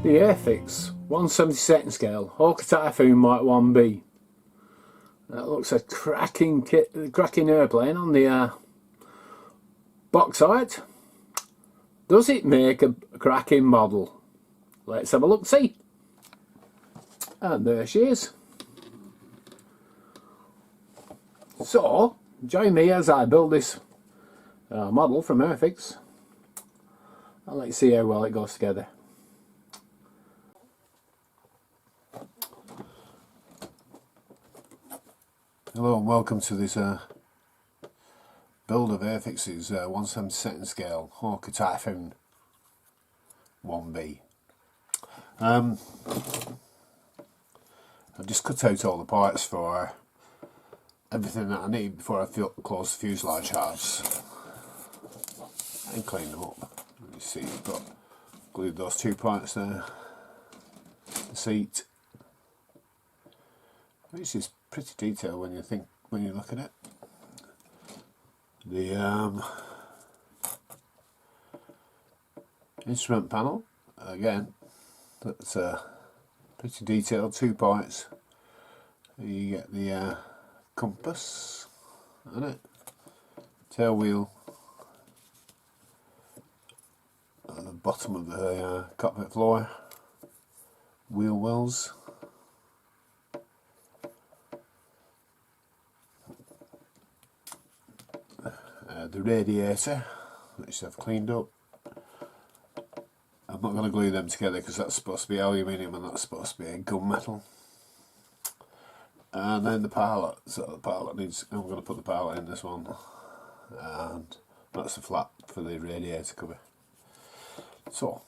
The Airfix 1/72 scale Hawker Typhoon Mk1B. That looks a cracking airplane on the box art. Does it make a cracking model? Let's have a look see. And there she is. So join me as I build this model from Airfix, and let's see how well it goes together. Hello and welcome to this build of Airfix's 1/72 scale Hawker Typhoon 1B. I've just cut out all the parts for everything that I need before I close the fuselage halves and clean them up. You see, I've got glued those 2 parts there, the seat, which is pretty detailed when you look at it. The instrument panel, again, that's pretty detailed, 2 parts. You get the compass on it, tail wheel at the bottom of the cockpit floor, wheel wells, the radiator, which I've cleaned up. I'm not going to glue them together because that's supposed to be aluminium and that's supposed to be a gunmetal. And then the pilot, so the pilot needs, I'm going to put the pilot in this one, and that's the flap for the radiator cover. So,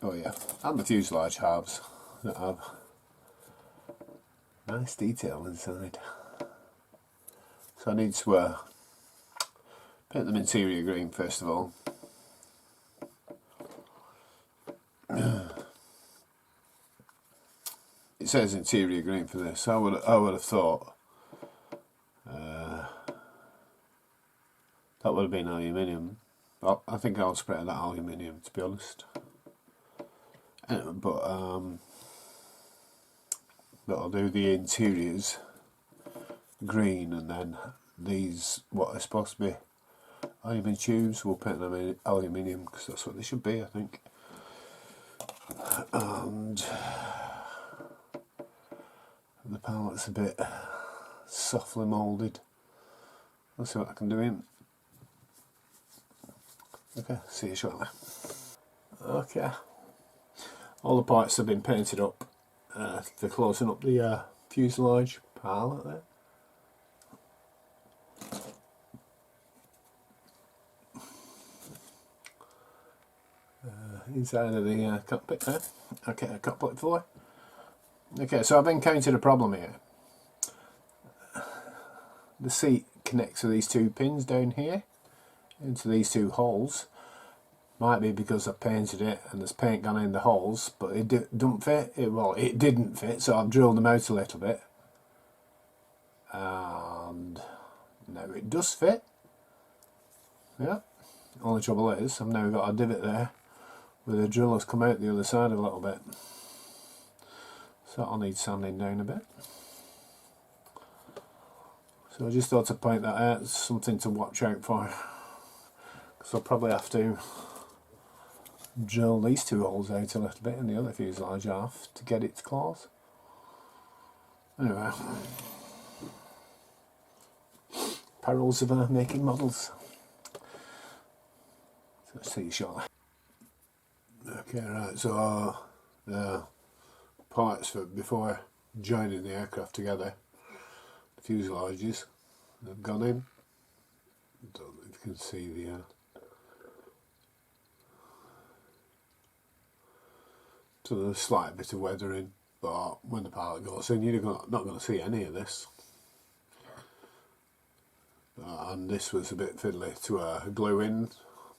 oh yeah, and the fuselage halves that have nice detail inside. So I need to paint them interior green first of all. It says interior green for this. I would have thought that would have been aluminium. Well, I think I'll spray that aluminium, to be honest. Anyway, but I'll do the interiors green, and then these, what are supposed to be aluminium tubes, we'll paint them in aluminium because that's what they should be, I think. And the palette's a bit softly moulded. Let's see what I can do in. Okay, see you shortly. Okay, all the parts have been painted up. They're closing up the fuselage palette there. Inside of the cockpit there. Okay, cockpit floor. Okay, so I've encountered a problem here. The seat connects to these 2 pins down here into these 2 holes. Might be because I've painted it and there's paint gone in the holes, but it don't fit. It didn't fit, so I've drilled them out a little bit. And now it does fit. Yeah. Only trouble is, I've now got a divot there where the drill has come out the other side a little bit. So I'll need sanding down a bit. So I just thought to point that out, it's something to watch out for. Because I'll probably have to drill these 2 holes out a little bit and the other fuselage half to get it to close. Anyway, perils of making models. So let's see you shortly. Okay, right, so the parts for before joining the aircraft together, the fuselages have gone in. I don't know if you can see the so there's a slight bit of weathering, but when the pilot goes in, you're not going to see any of this. And this was a bit fiddly to glue in.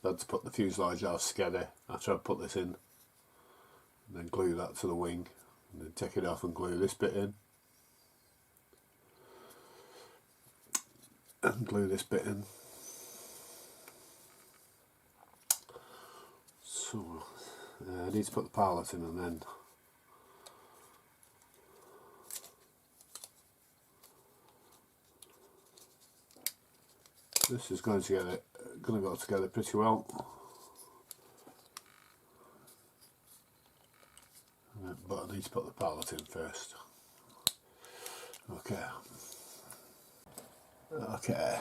I had to put the fuselage halves together after I put this in, and then glue that to the wing, and then take it off and glue this bit in, and glue this bit in. So I need to put the pallet in and then This is going to go together pretty well. But I need to put the pallet in first. Okay. Okay.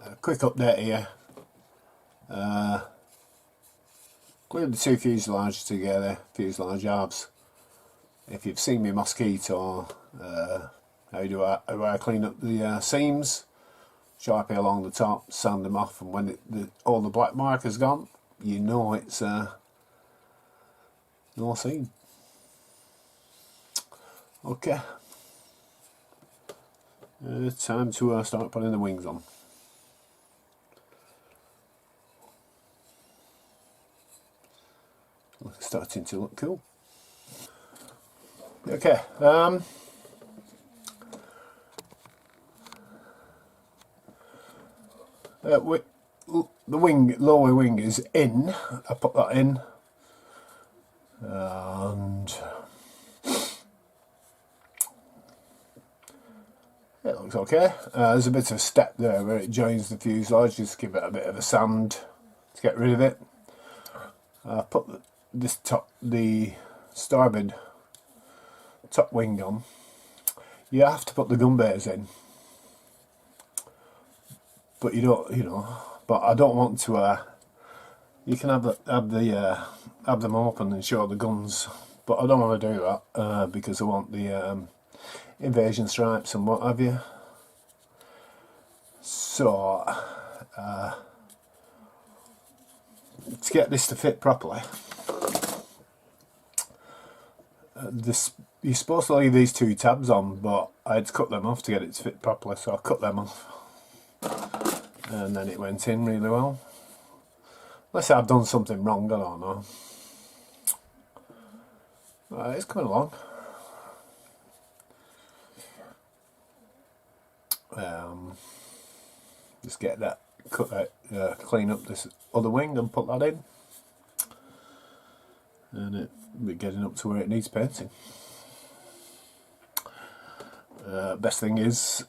A quick update here. Glued the two fuselage together, fuselage halves. If you've seen me mosquito, how do I clean up the seams? Sharpie along the top, sand them off, and when all the black mark is gone, you know it's no seam. Okay. Time to start putting the wings on. Starting to look cool. Okay. The lower wing is in. I put that in, and it looks okay. There's a bit of a step there where it joins the fuselage. Just give it a bit of a sand to get rid of it. I put the starboard top wing on. You have to put the gun bays in, but you don't, But I don't want to. You can have them open and show the guns, but I don't want to do that because I want the invasion stripes and what have you. So to get this to fit properly, you're supposed to leave these two tabs on, but I had to cut them off to get it to fit properly, so I cut them off, and then it went in really well. Unless I've done something wrong, I don't know. It's coming along. Just get that, cut that, clean up this other wing and put that in, and it be getting up to where it needs painting. Best thing is,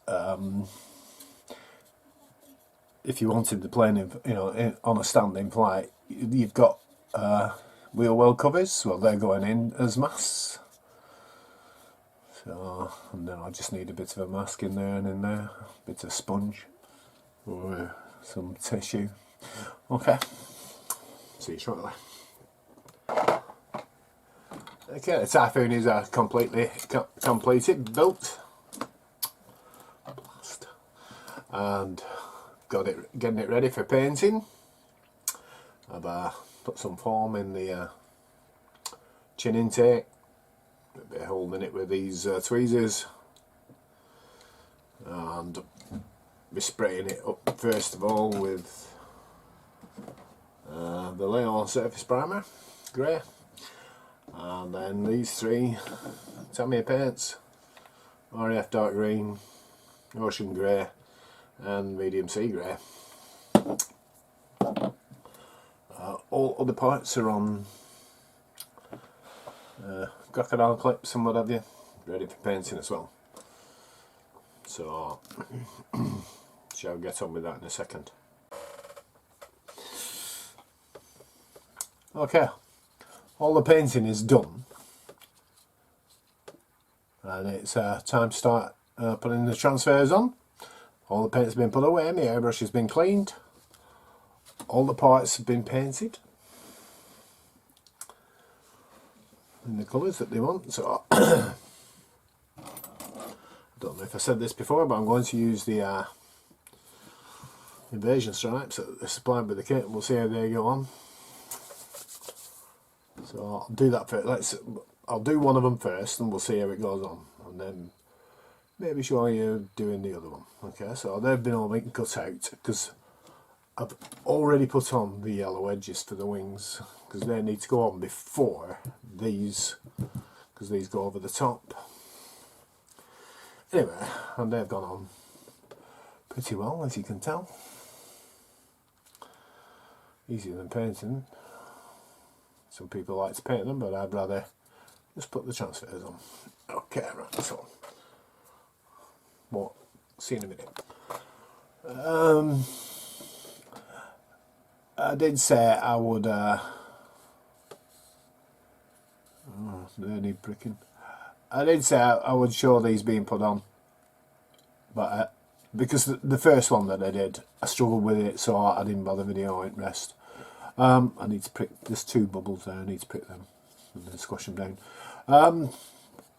if you wanted the plane, on a standing flight, you've got wheel well covers. Well, they're going in as masks. So, and then I just need a bit of a mask in there and in there, a bit of sponge or some tissue. Okay, see you shortly. Okay, the Typhoon is completely completed, built, and getting it ready for painting. I've put some foam in the chin intake, a bit holding it with these tweezers, and be spraying it up first of all with the Leon surface primer, grey, and then these three Tamiya paints, RAF dark green, ocean grey, and medium sea grey. All other parts are on crocodile clips and what have you, ready for painting as well. So shall get on with that in a second. Okay, all the painting is done, and it's time to start putting the transfers on. All the paint's been put away, my airbrush has been cleaned, all the parts have been painted in the colours that they want. So I don't know if I said this before, but I'm going to use the invasion stripes that they're supplied with the kit, and we'll see how they go on. So I'll do that first. I'll do one of them first and we'll see how it goes on, and then maybe show you doing the other one. Okay, so they've been all cut out because I've already put on the yellow edges for the wings, because they need to go on before these, because these go over the top. Anyway, and they've gone on pretty well, as you can tell. Easier than painting. Some people like to paint them, but I'd rather just put the transfers on. Okay, right, so see you in a minute. I did say I would. Oh, they need pricking. I did say I would show these being put on, but because the first one that I did, I struggled with it, so I didn't bother videoing rest. I need to prick. There's 2 bubbles there. I need to prick them and then squash them down.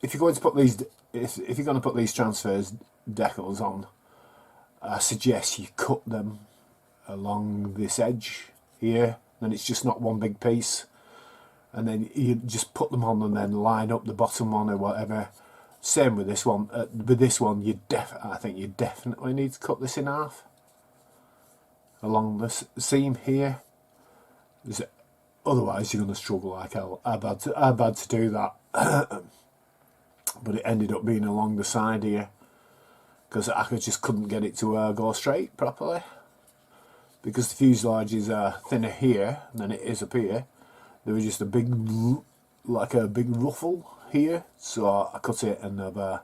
If you're going to put these, if you're going to put these transfers decals on, I suggest you cut them along this edge here. Then it's just not one big piece, and then you just put them on and then line up the bottom one or whatever. Same with this one. With this one, I think you definitely need to cut this in half along the seam here. Otherwise, you're going to struggle like hell. I've had to do that, but it ended up being along the side here because I just couldn't get it to go straight properly. Because the fuselage is thinner here than it is up here. There was just a big, like a big ruffle here, so I cut it and I've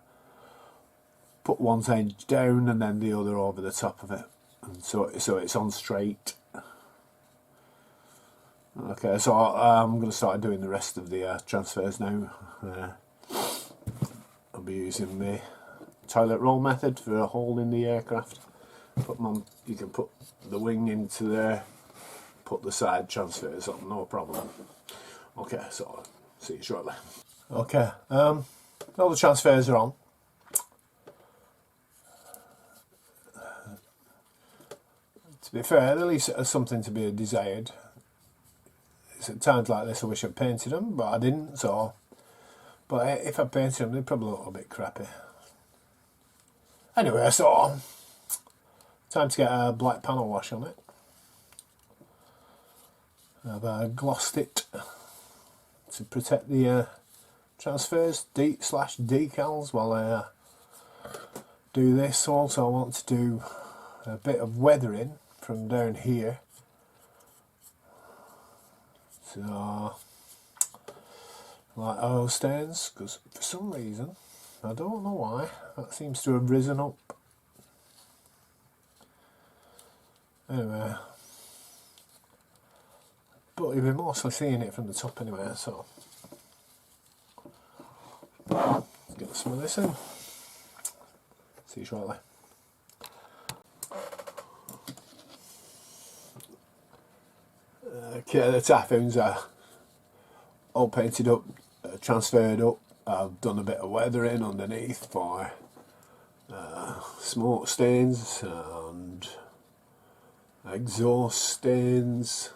put one edge down and then the other over the top of it, and so it's on straight. Okay, so I'm going to start doing the rest of the transfers now. I'll be using the toilet roll method for a hole in the aircraft. Put them on. You can put the wing into there, put the side transfers on, no problem. Okay, so see you shortly. Okay, all the transfers are on. To be fair, at least there's something to be desired. It's at times like this I wish I'd painted them, but I didn't, so... But if I painted them, they'd probably look a bit crappy. Anyway, so... Time to get a black panel wash on it. I've glossed it to protect the transfers slash decals while I do this. Also, I want to do a bit of weathering from down here. So, like oil stains, because for some reason, I don't know why, that seems to have risen up. Anyway, but you'll be mostly seeing it from the top anyway, so let's get some of this in. See you shortly. Okay, the Typhoons are all painted up, transferred up. I've done a bit of weathering underneath for smoke stains and exhaust stains.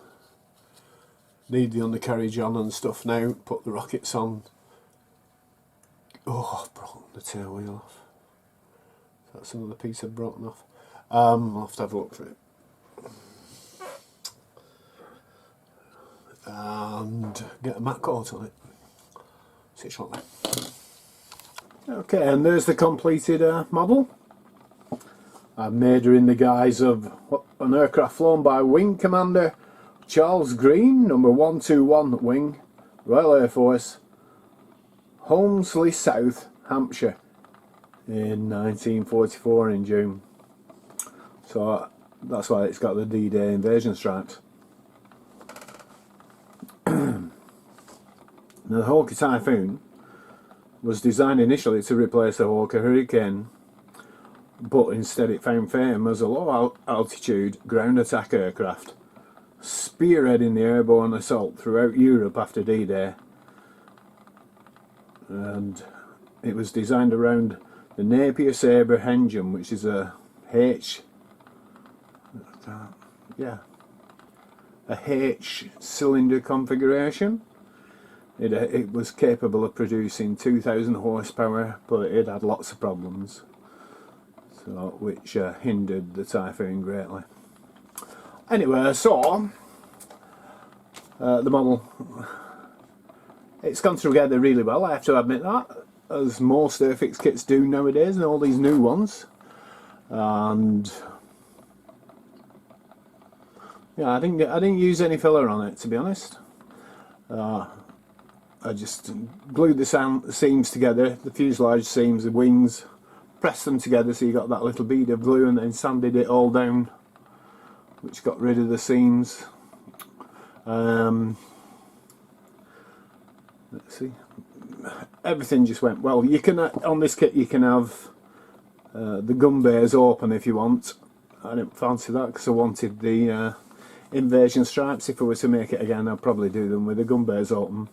Need the undercarriage on and stuff now. Put the rockets on. Oh, I've broken the tail wheel off. That's another piece I've broken off. I'll have to have a look for it. And get a matte coat on it. See it shortly. Okay, and there's the completed model. I've made her in the guise of an aircraft flown by Wing Commander Charles Green, number 121 Wing, Royal Air Force, Holmesley South, Hampshire, in 1944 in June. So that's why it's got the D-Day invasion stripes. Now, the Hawker Typhoon was designed initially to replace the Hawker Hurricane, but instead it found fame as a low altitude ground attack aircraft, spearheading the airborne assault throughout Europe after D-Day. And it was designed around the Napier Sabre engine, which is a H cylinder configuration. It was capable of producing 2,000 horsepower, but it had lots of problems, so which hindered the Typhoon greatly. Anyway, so the model, it's gone together really well, I have to admit that, as most Airfix kits do nowadays, and all these new ones. And yeah, I didn't use any filler on it, to be honest. I just glued the seams together, the fuselage seams, the wings, pressed them together so you got that little bead of glue, and then sanded it all down, which got rid of the seams Let's see. Everything just went well. You can on this kit you can have the gun bays open if you want. I didn't fancy that because I wanted the invasion stripes. If I were to make it again, I'd probably do them with the gun bays open.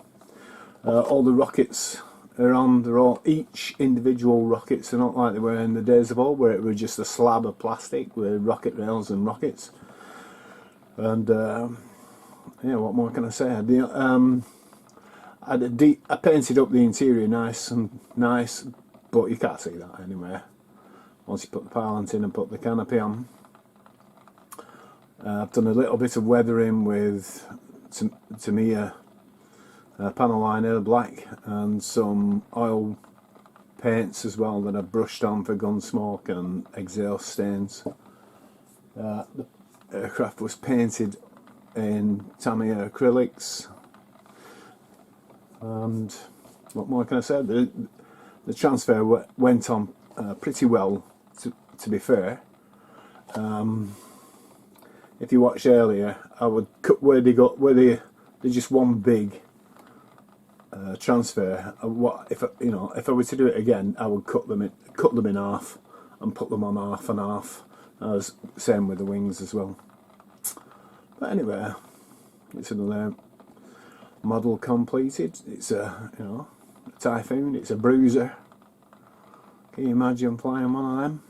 All the rockets are on. They're all each individual rockets. They're not like they were in the days of old, where it was just a slab of plastic with rocket rails and rockets. And yeah, what more can I say? I painted up the interior nice, but you can't see that anywhere once you put the parlant in and put the canopy on. I've done a little bit of weathering with Tamiya panel liner black and some oil paints as well that I've brushed on for gun smoke and exhaust stains. The aircraft was painted in Tamiya acrylics, and what more can I say? The transfer went on pretty well, to be fair. If you watched earlier, I would cut where they're just one big transfer. If I were to do it again, I would cut them in half and put them on half and half. Same with the wings as well. But anyway, it's another model completed. It's a Typhoon. It's a bruiser. Can you imagine flying one of them?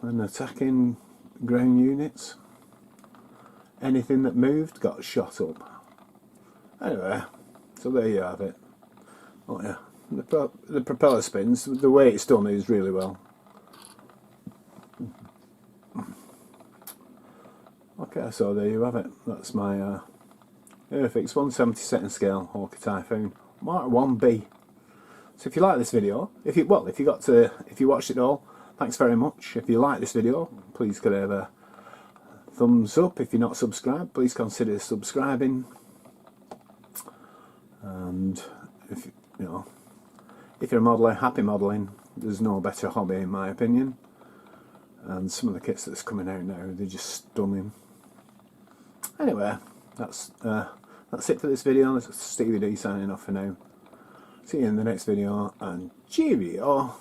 And attacking ground units. Anything that moved got shot up. Anyway, so there you have it. Oh yeah, the propeller spins. The way it's done is really well. Okay, so there you have it. That's my Airfix 1/72 scale Hawker Typhoon Mk1B. So if you like this video, if you watched it all, thanks very much. If you like this video, please could have a thumbs up. If you're not subscribed, please consider subscribing. And if you're a modeller, happy modelling. There's no better hobby in my opinion. And some of the kits that's coming out now, they're just stunning. Anyway, that's it for this video. This is Stevie D signing off for now. See you in the next video, and cheerio.